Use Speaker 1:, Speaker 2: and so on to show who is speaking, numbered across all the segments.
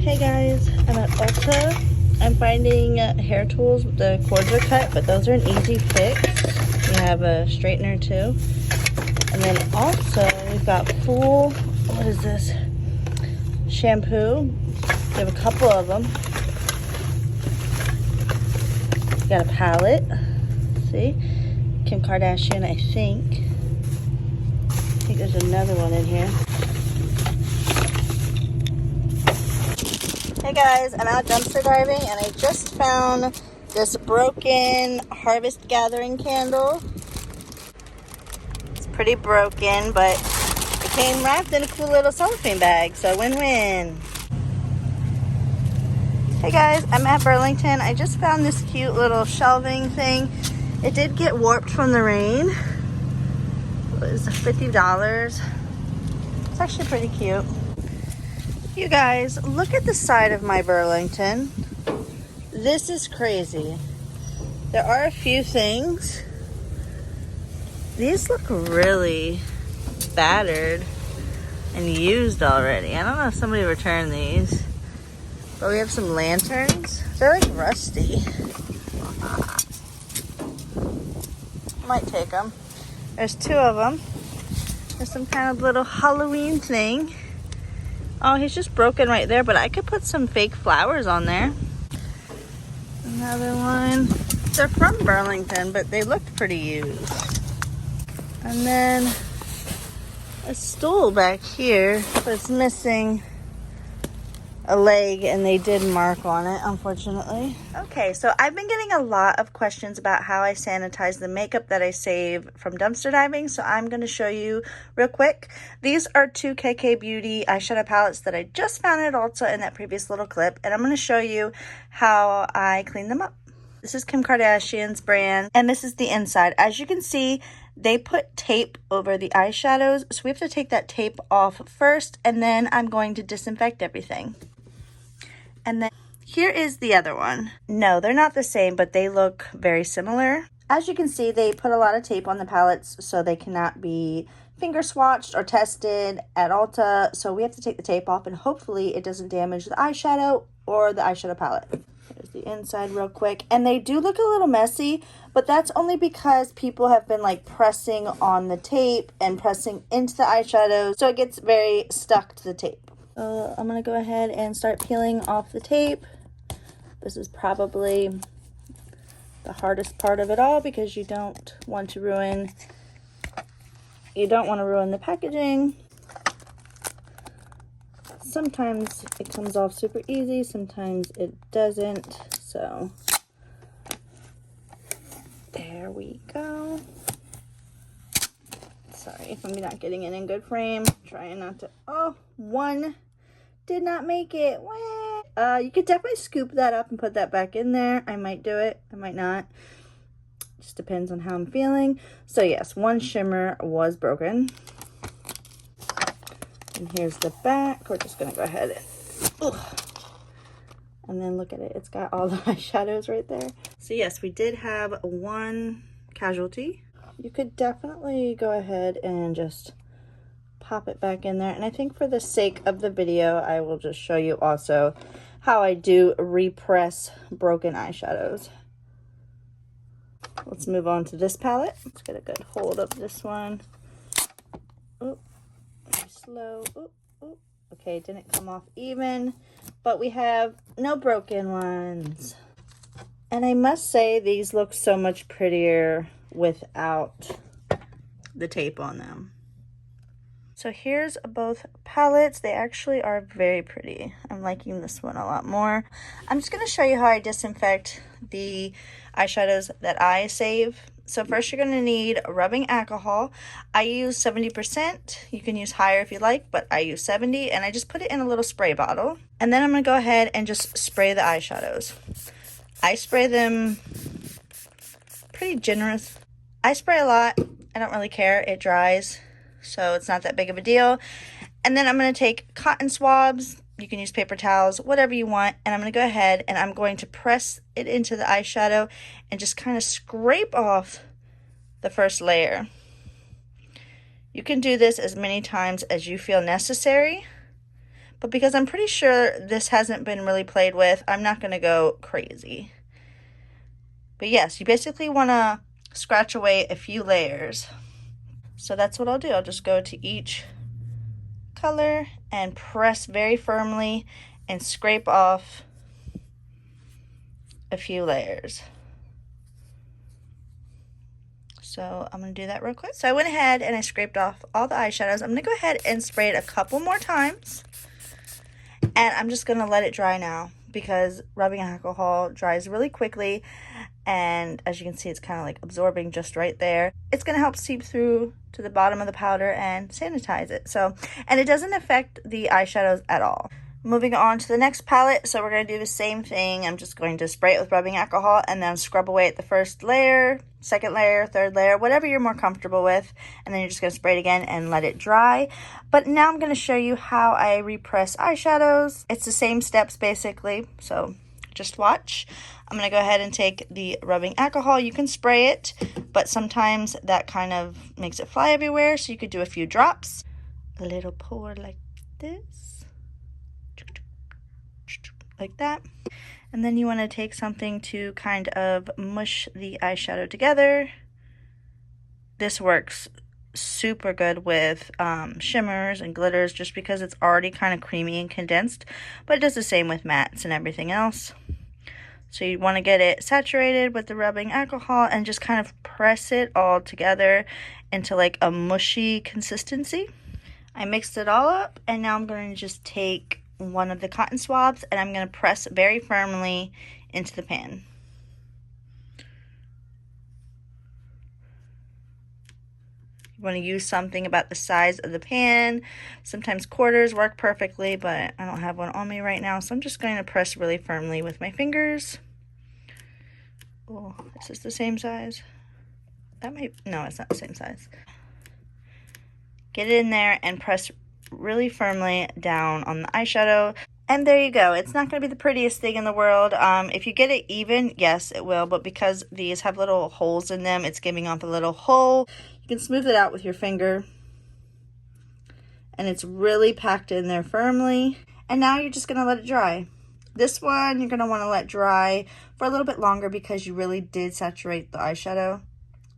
Speaker 1: Hey guys, I'm at Ulta. I'm finding hair tools. The cords are cut, but those are an easy fix. We have a straightener too. And then also we've got full, what is this? Shampoo. We have a couple of them. We got a palette. See? Kim Kardashian, I think. I think there's another one in here. Hey guys, I'm out dumpster diving and I just found this broken harvest gathering candle. It's pretty broken, but it came wrapped in a cool little cellophane bag, so win-win. Hey guys, I'm at Burlington. I just found this cute little shelving thing. It did get warped from the rain. It was $50. It's actually pretty cute. You guys, look at the side of my Burlington. This is crazy. There are a few things. These look really battered and used already. I don't know if somebody returned these. But we have some lanterns. They're like rusty. Might take them. There's two of them. There's some kind of little Halloween thing. Oh, he's just broken right there, but I could put some fake flowers on there. Another one. They're from Burlington, but they looked pretty used. And then a stool back here, but it's missing a leg, and they did mark on it, unfortunately. Okay, so I've been getting a lot of questions about how I sanitize the makeup that I save from dumpster diving, so I'm going to show you real quick. These are two KK Beauty eyeshadow palettes that I just found at Ulta in that previous little clip, and I'm going to show you how I clean them up. This is Kim Kardashian's brand, and this is the inside. As you can see, they put tape over the eyeshadows, so we have to take that tape off first, and then I'm going to disinfect everything. And then here is the other one. No, they're not the same, but they look very similar. As you can see, they put a lot of tape on the palettes so they cannot be finger swatched or tested at Ulta. So we have to take the tape off, and hopefully it doesn't damage the eyeshadow or the eyeshadow palette. Here's the inside real quick. And they do look a little messy, but that's only because people have been like pressing on the tape and pressing into the eyeshadows. So it gets very stuck to the tape. So I'm going to go ahead and start peeling off the tape. This is probably the hardest part of it all because you don't want to ruin the packaging. Sometimes it comes off super easy, sometimes it doesn't. So there we go. Sorry if I'm not getting it in good frame. Trying not to. Oh, one did not make it. You could definitely scoop that up and put that back in there. I might do it. I might not. Just depends on how I'm feeling. So yes, one shimmer was broken. And here's the back. We're just going to go ahead and then look at it. It's got all the eyeshadows right there. So yes, we did have one casualty. You could definitely go ahead and just pop it back in there. And I think for the sake of the video, I will just show you also how I do repress broken eyeshadows. Let's move on to this palette. Let's get a good hold of this one. Oh, very slow. Oh, oh. Okay, it didn't come off even, but we have no broken ones. And I must say, these look so much prettier without the tape on them. So here's both palettes. They actually are very pretty. I'm liking this one a lot more. I'm just going to show you how I disinfect the eyeshadows that I save. So first you're going to need rubbing alcohol. I use 70%. You can use higher if you like, but I use 70, and I just put it in a little spray bottle. And then I'm going to go ahead and just spray the eyeshadows. I spray them pretty generous. I spray a lot. I don't really care. It dries, so it's not that big of a deal. And then I'm going to take cotton swabs. You can use paper towels, whatever you want. And I'm going to go ahead and I'm going to press it into the eyeshadow and just kind of scrape off the first layer. You can do this as many times as you feel necessary, But because I'm pretty sure this hasn't been really played with, I'm not going to go crazy. But yes, you basically want to scratch away a few layers. So that's what I'll do. I'll just go to each color and press very firmly and scrape off a few layers. So I'm going to do that real quick. So I went ahead and I scraped off all the eyeshadows. I'm going to go ahead and spray it a couple more times. And I'm just going to let it dry now because rubbing alcohol dries really quickly. And as you can see, it's kind of like absorbing just right there. It's going to help seep through to the bottom of the powder and sanitize it. So, and it doesn't affect the eyeshadows at all. Moving on to the next palette, so we're going to do the same thing. I'm just going to spray it with rubbing alcohol and then scrub away at the first layer, second layer, third layer, whatever you're more comfortable with. And then you're just going to spray it again and let it dry. But now I'm going to show you how I repress eyeshadows. It's the same steps basically, so just watch. I'm going to go ahead and take the rubbing alcohol. You can spray it, but sometimes that kind of makes it fly everywhere, so you could do a few drops. A little pour like this. Like that. And then you want to take something to kind of mush the eyeshadow together. This works super good with shimmers and glitters just because it's already kind of creamy and condensed, but it does the same with mattes and everything else. So you want to get it saturated with the rubbing alcohol and just kind of press it all together into like a mushy consistency. I mixed it all up, and now I'm going to just take one of the cotton swabs and I'm going to press very firmly into the pan. You want to use something about the size of the pan. Sometimes quarters work perfectly, but I don't have one on me right now, so I'm just going to press really firmly with my fingers. Oh, is this the same size? That might, no, it's not the same size. Get it in there and press really firmly down on the eyeshadow, and there you go. It's not going to be the prettiest thing in the world. If you get it even, yes it will, but because these have little holes in them, it's giving off a little hole. You can smooth it out with your finger, and it's really packed in there firmly. And now you're just going to let it dry. This one you're going to want to let dry for a little bit longer because you really did saturate the eyeshadow.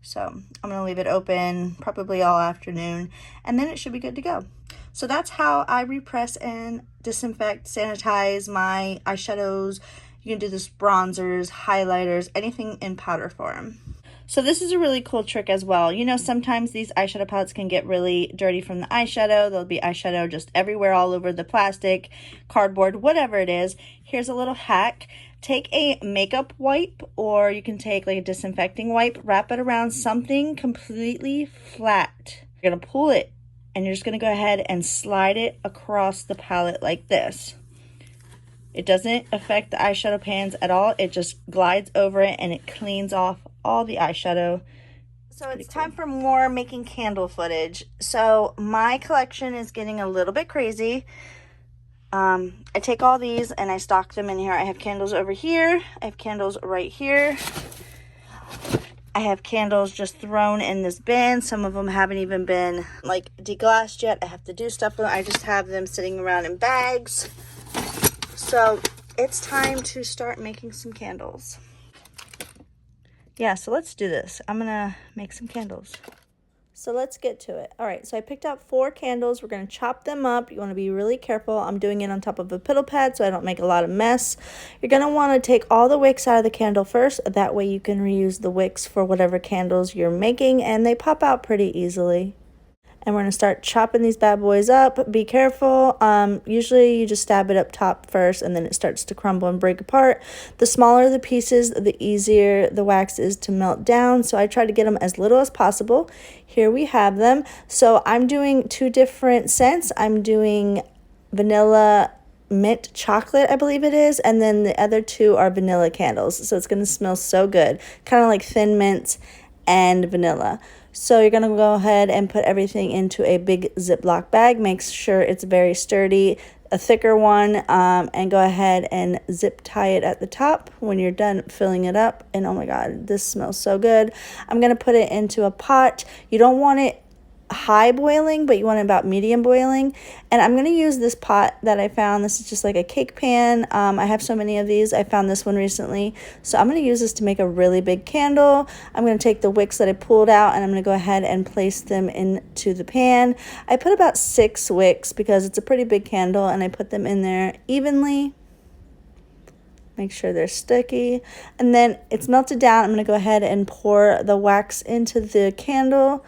Speaker 1: So I'm going to leave it open probably all afternoon, and then it should be good to go. So that's how I repress and disinfect, sanitize my eyeshadows. You can do this bronzers, highlighters, anything in powder form. So this is a really cool trick as well. You know, sometimes these eyeshadow palettes can get really dirty from the eyeshadow. There'll be eyeshadow just everywhere, all over the plastic, cardboard, whatever it is. Here's a little hack. Take a makeup wipe, or you can take like a disinfecting wipe, wrap it around something completely flat. You're going to pull it, and you're just going to go ahead and slide it across the palette like this. It doesn't affect the eyeshadow pans at all. It just glides over it and it cleans off all the eyeshadow. So it's time for more making candle footage. So my collection is getting a little bit crazy. I take all these and I stock them in here. I have candles over here. I have candles right here. I have candles just thrown in this bin. Some of them haven't even been like deglassed yet. I have to do stuff with them. I just have them sitting around in bags. So it's time to start making some candles. Yeah, so let's do this. I'm gonna make some candles. So let's get to it. All right, so I picked out 4 candles. We're gonna chop them up. You wanna be really careful. I'm doing it on top of a piddle pad so I don't make a lot of mess. You're gonna wanna take all the wicks out of the candle first. That way you can reuse the wicks for whatever candles you're making, and they pop out pretty easily. And we're going to start chopping these bad boys up. Be careful. Usually you just stab it up top first, and then it starts to crumble and break apart. The smaller the pieces, the easier the wax is to melt down. So I try to get them as little as possible. Here we have them. So I'm doing 2 different scents. I'm doing vanilla mint chocolate, I believe it is, and then the other 2 are vanilla candles. So it's going to smell so good. Kind of like thin mint and vanilla. So you're going to go ahead and put everything into a big Ziploc bag. Make sure it's very sturdy, a thicker one, and go ahead and zip tie it at the top when you're done filling it up. And oh my God, this smells so good. I'm going to put it into a pot. You don't want it high boiling, but you want it about medium boiling. And I'm going to use this pot that I found. This is just like a cake pan. I have so many of these. I found this one recently. So I'm going to use this to make a really big candle. I'm going to take the wicks that I pulled out and I'm going to go ahead and place them into the pan. I put about 6 wicks because it's a pretty big candle, and I put them in there evenly. Make sure they're sticky. And then it's melted down. I'm going to go ahead and pour the wax into the candle.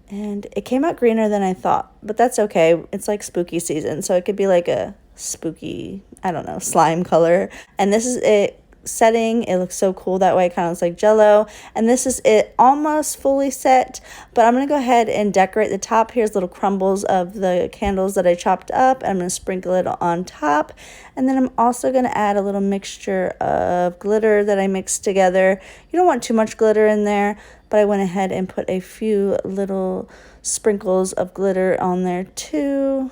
Speaker 1: And it came out greener than I thought, but that's okay. It's like spooky season, so it could be like a spooky, I don't know, slime color. And this is it setting. It looks so cool that way. It kind of looks like Jello. And this is it almost fully set, but I'm going to go ahead and decorate the top. Here's little crumbles of the candles that I chopped up. I'm going to sprinkle it on top. And then I'm also going to add a little mixture of glitter that I mixed together. You don't want too much glitter in there, but I went ahead and put a few little sprinkles of glitter on there too.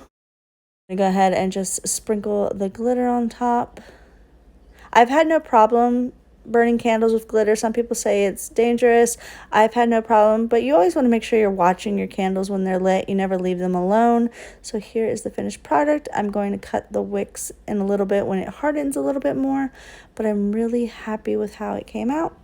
Speaker 1: I'm going to go ahead and just sprinkle the glitter on top. I've had no problem burning candles with glitter. Some people say it's dangerous. I've had no problem, but you always want to make sure you're watching your candles when they're lit. You never leave them alone. So here is the finished product. I'm going to cut the wicks in a little bit when it hardens a little bit more, but I'm really happy with how it came out.